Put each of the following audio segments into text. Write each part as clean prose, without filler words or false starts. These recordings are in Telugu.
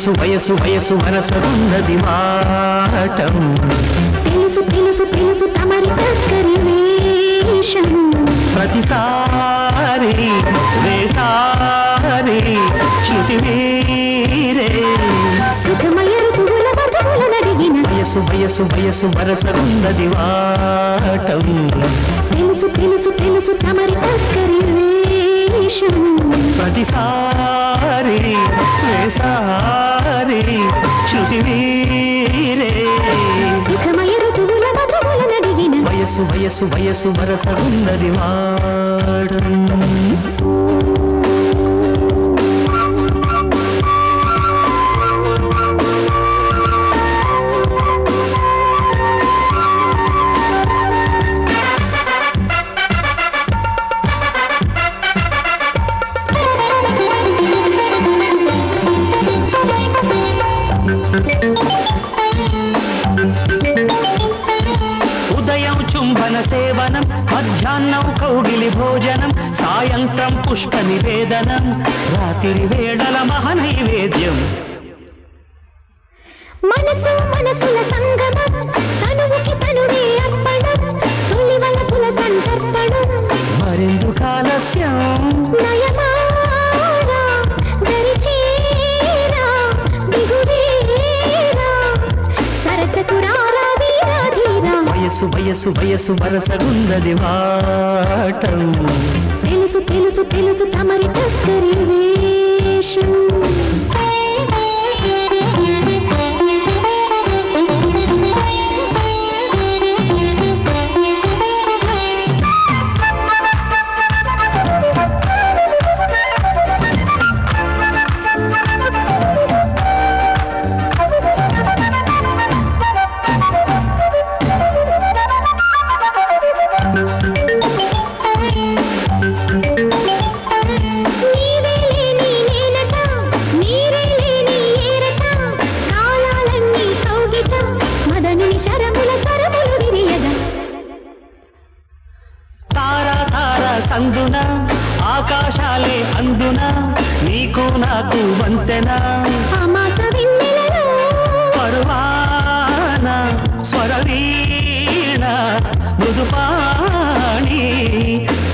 వయసు వయసు వయసు వరసరున్నది వాటం తెలుసు తెలుసు తెలుసు తమరి దగ్గరి వేషం ప్రతిసారి వేసారి శృతి వీరే సుఖమయ ఋతువుల మధువుల నడిగిన వయసు వయసు వయసు వరసరున్నది వాటం తెలుసు తెలుసు తెలుసు తమరి దగ్గరి వేషం ప్రతిసారి వేసారి శృతి వీరే సుఖమయ ఋతువుల మధువుల నడిగిన వయసు వయసు వయసు వరసరున్నది వాటం ఉదయం చుంబన సేవనం మధ్యాహ్నం కౌగిలి భోజనం సాయంత్రం పుష్ప నివేదనం రాత్రి వేళల మహనైవేద్యం మనసు మనసుల సంగమం తనువుకి తనువే అర్పణం తొలి వలపుల సంతర్పణం మరెందుకు ఆలస్యం నయమారా దరిచేరా దిగువేరా సరసకు రారా వీరా ధీరా వయసు వయసు వయసు వరసరున్నది వాటం తెలుసు తెలుసు తెలుసు తమరి దగ్గరి వేషం సందున ఆకాశాలే అందున నీకు నాకు వంతెన పర్వాన స్వరవీణ మృదుపాణి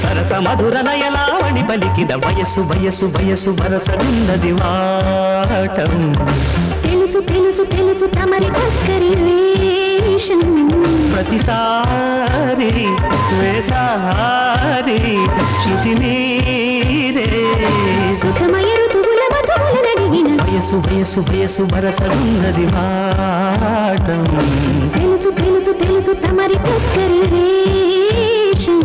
సరస మధుర నయలావణి పలికిన వయసు వయసు వయసు వరసరున్నది వాటం తెలుసు తెలుసు తెలుసు తమరి దగ్గరి వేషం ప్రతిసారి వేసారి శృతి మీరే సుఖమయ ఋతువుల మధువుల నడిగిన వయసు వయసు వయసు వరసరున్నది వాటం తెలుసు తెలుసు తెలుసు తమరి దగ్గరి వేషం